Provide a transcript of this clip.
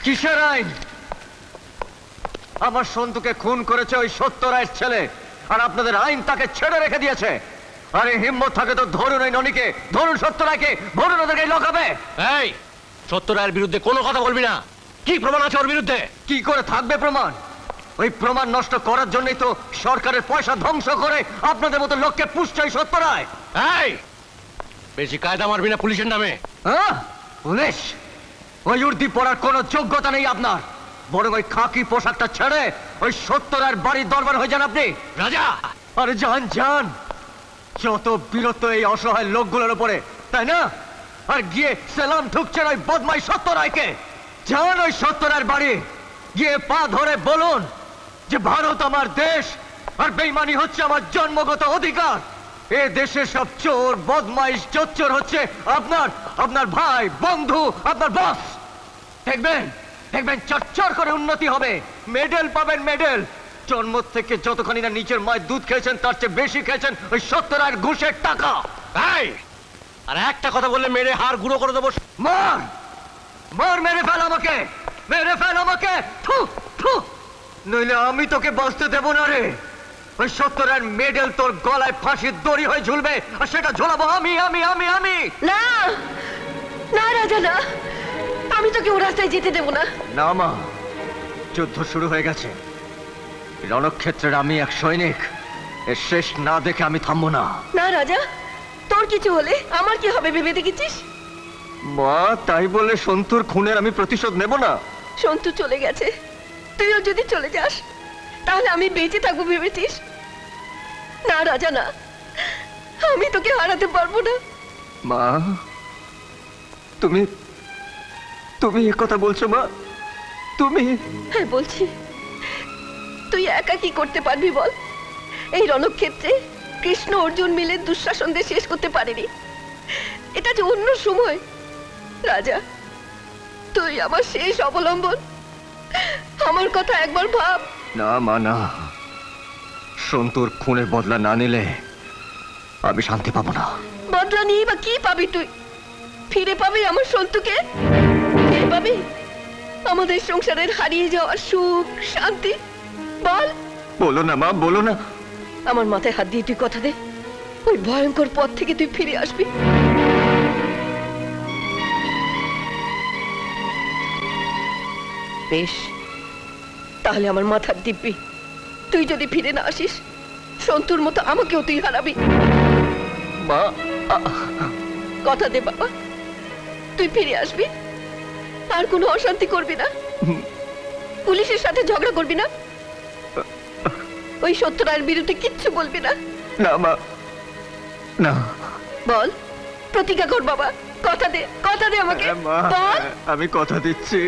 কিসের আইন? আমার সন্তুকে খুন করেছে ওই সত্য রায়ের ছেলে, আর আপনাদের আইন তাকে ছেড়ে রেখে দিয়েছে। আরে হিম্মত থাকে তো ধরুন ওই ননীকে, ধরুন সত্য রায়কে, ধরুন ওদেরকে লকাবে। এই সত্য রায়ের বিরুদ্ধে কোনো কথা বলবি না। কি প্রমাণ আছে ওর বিরুদ্ধে? কি করে থাকবে প্রমাণ? ওই প্রমাণ নষ্ট করার জন্যই তো সরকারের পয়সা ধ্বংস করে আপনাদের মতো লোককে পুষছে ওই সত্য রায়। এই বেশি কায়দা মারবি না পুলিশের নামে। হ্যাঁ, পুলিশ? ওই উর্দি পড়ার কোনো যোগ্যতা নেই আপনার, বরং ওই খাকি পোশাকটা ছেড়ে ওই সত্য রায়ের বাড়ির দরবার হয়ে যান আপনি। রাজা, আরে যান যান, যত বিরত এই অসহায় লোকগুলোর উপরে, তাই না? আর গিয়ে সেলাম ঠুকছেন ওই বদমাই সত্য রায়কে। যান ওই সত্য রায়ের বাড়ি, গিয়ে পা ধরে বলুন যে ভারত আমার দেশ, আর বেঈমানি হচ্ছে আমার জন্মগত অধিকার। এ দেশের সব চোর বদমাইশ জোচ্চোর হচ্ছে আপনার আপনার ভাই, বন্ধু, আপনার বস। দেখবেন দেখবেন চচ্চর করে উন্নতি হবে, মেডেল পাবেন, মেডেল। জন্ম থেকে যতখানি না নিচের মায়ের দুধ খেয়েছেন তার চেয়ে বেশি খেয়েছেন ওই সত্য রায়ের ঘুষের টাকা। এই আর একটা কথা বললে মেরে হাড় গুঁড়ো করে দেবো। মার মার, মেরে ফেল আমাকে, মেরে ফেল আমাকে, থু থু, নইলে আমি তোকে বাঁচতে দেব না রে। ওই সত্য রায়ের মেডেল তোর গলায় ফাঁসির দড়ি হয়ে ঝুলবে, আর সেটা ঝোলাবো আমি আমি আমি আমি। না না রাজা, না, আমি তোকে ও রাস্তায় যেতে দেব না। না মা, যুদ্ধ শুরু হয়ে গেছে। রণক্ষেত্রের আমি এক সৈনিক, এর শেষ না দেখে আমি থামবো না। না রাজা, তোর কিছু হলে আমার কি হবে ভেবে দেখেছিস? মা, তাই বলে সন্তুর খুনের আমি প্রতিশোধ নেব না। সন্তু চলে গেছে, তুইও যদি চলে যাস তাহলে আমি বেঁচে থাকবো ভেবেছিস? না রাজা, না, আমি তোকে হারাতে পারবো না। মা, তুমি তুমি এ কথা বলছো মা? তুমি? হ্যাঁ বলছি। তুই একা কি করতে পারবি বল? এই রণক্ষেত্রে কৃষ্ণ অর্জুন মিলে দুঃশাসনদের শেষ করতে পারেনি। এটা যে অন্য সময়। রাজা, তুই আমার শেষ অবলম্বন, আমার কথা একবার ভাব। না মা, না, সন্তুর খুনের বদলা না নিলে আমি শান্তি পাবো না। বদলা নিয়ে বা কি পাবি তুই? ফিরে পাবি আমার সন্তুকে? ফিরে পাবি আমাদের সংসারের হারিয়ে যাওয়ার সুখ শান্তি? বল। বলো না মা, বলো না। আমার মাথায় হাত দিয়ে তুই কথা দে, ওই ভয়ঙ্কর পথ থেকে তুই ফিরে আসবি। বেশ, তাহলে আমার মাথার দিব্যি, তুই যদি ফিরে না আসিস সন্তুর মতো আমাকেও তুই হারাবি। মা, কথা দে বাবা, তুই ফিরে আসবি, আর কোনো অশান্তি করবি না, পুলিশের সাথে ঝগড়া করবি না, ওই সত্য রায়ের বিরুদ্ধে কিচ্ছু বলবি না। না মা, না। বল, প্রতিজ্ঞা কর বাবা, কথা দে, কথা দে আমাকে, হ্যাঁ, মা, বল। আমি কথা দিচ্ছি।